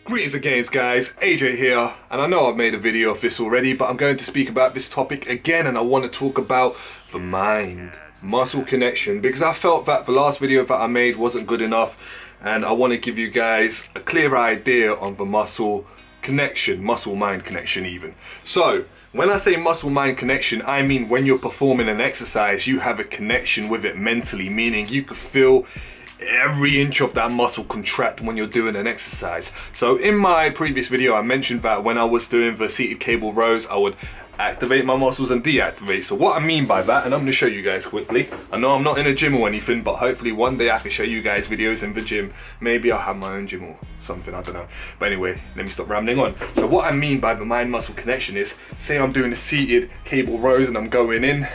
Greetings again guys, AJ here, and I know I've made a video of this already, but I'm going to speak about this topic again, and I want to talk about the mind-muscle connection, because I felt that the last video that I made wasn't good enough, and I want to give you guys a clear idea on the muscle connection, muscle-mind connection even. So, when I say muscle-mind connection, I mean when you're performing an exercise, you have a connection with it mentally, meaning you could feel every inch of that muscle contract when you're doing an exercise. So in my previous video I mentioned that when I was doing the seated cable rows I would activate my muscles and deactivate. So what I mean by that, and I'm going to show you guys quickly, I know I'm not in a gym or anything, but hopefully one day I can show you guys videos in the gym. Maybe I'll have my own gym or something, I don't know. But anyway, let me stop rambling on. So what I mean by the mind muscle connection is, say I'm doing a seated cable rows and I'm going in,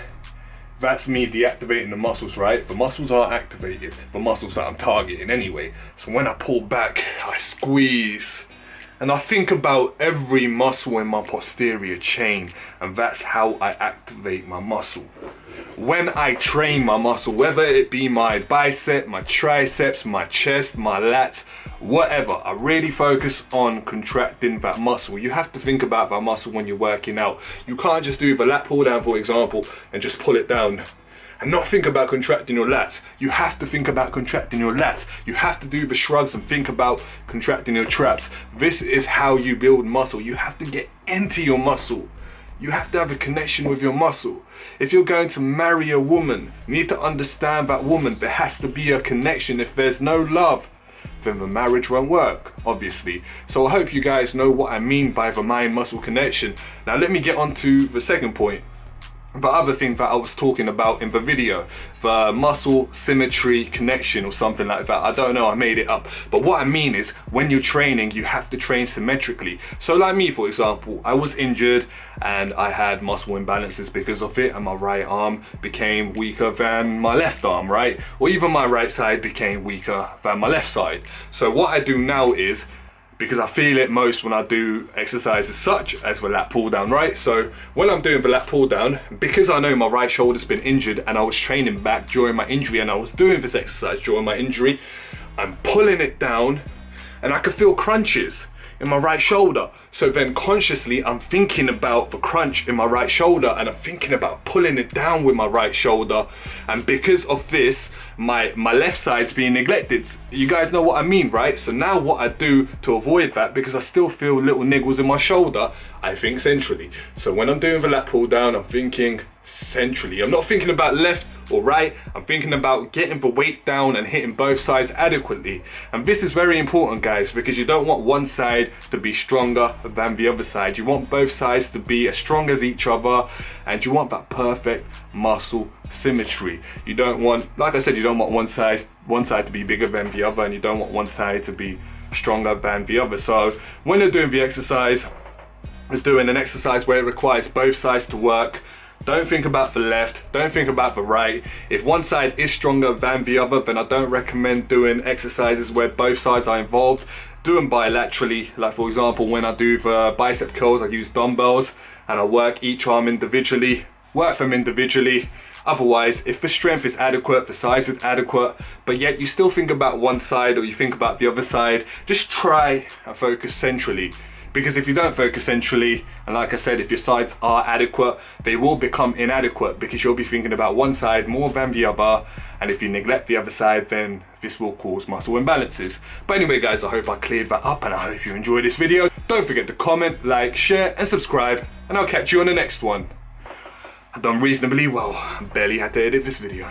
that's me deactivating the muscles, right? The muscles are activated, the muscles that I'm targeting anyway. So when I pull back, I squeeze. And I think about every muscle in my posterior chain, and that's how I activate my muscle. When I train my muscle, whether it be my bicep, my triceps, my chest, my lats, whatever, I really focus on contracting that muscle. You have to think about that muscle when you're working out. You can't just do the lat pull down, for example, and just pull it down and not think about contracting your lats. You have to think about contracting your lats. You have to do the shrugs and think about contracting your traps. This is how you build muscle. You have to get into your muscle. You have to have a connection with your muscle. If you're going to marry a woman, you need to understand that woman. There has to be a connection. If there's no love, then the marriage won't work, obviously. So I hope you guys know what I mean by the mind-muscle connection. Now let me get on to the second point. The other thing that I was talking about in the video, the muscle symmetry connection or something like that. I don't know, I made it up. But what I mean is, when you're training, you have to train symmetrically. So like me, for example, I was injured and I had muscle imbalances because of it, and my right arm became weaker than my left arm, right? Or even my right side became weaker than my left side. So what I do now is, because I feel it most when I do exercises such as the lat pull down, right? So when I'm doing the lat pull down, because I know my right shoulder's been injured and I was training back during my injury and I was doing this exercise during my injury, I'm pulling it down and I can feel crunches in my right shoulder. So then consciously I'm thinking about the crunch in my right shoulder and I'm thinking about pulling it down with my right shoulder, and because of this my left side's being neglected. You guys know what I mean, right? So now what I do to avoid that, because I still feel little niggles in my shoulder, I think centrally. So when I'm doing the lat pull down, I'm thinking centrally. I'm not thinking about left or right, I'm thinking about getting the weight down and hitting both sides adequately. And this is very important, guys, because you don't want one side to be stronger than the other side. You want both sides to be as strong as each other, and you want that perfect muscle symmetry. You don't want, like I said, you don't want one side to be bigger than the other, and you don't want one side to be stronger than the other. So when you're doing the exercise, you're doing an exercise where it requires both sides to work. Don't think about the left, don't think about the right. If one side is stronger than the other, then I don't recommend doing exercises where both sides are involved. Do them bilaterally. Like for example, when I do the bicep curls, I use dumbbells and I work each arm individually, work them individually. Otherwise, if the strength is adequate, the size is adequate, but yet you still think about one side or you think about the other side, just try and focus centrally. Because if you don't focus centrally, and like I said, if your sides are adequate, they will become inadequate because you'll be thinking about one side more than the other. And if you neglect the other side, then this will cause muscle imbalances. But anyway, guys, I hope I cleared that up and I hope you enjoyed this video. Don't forget to comment, like, share, and subscribe. And I'll catch you on the next one. I've done reasonably well. I barely had to edit this video.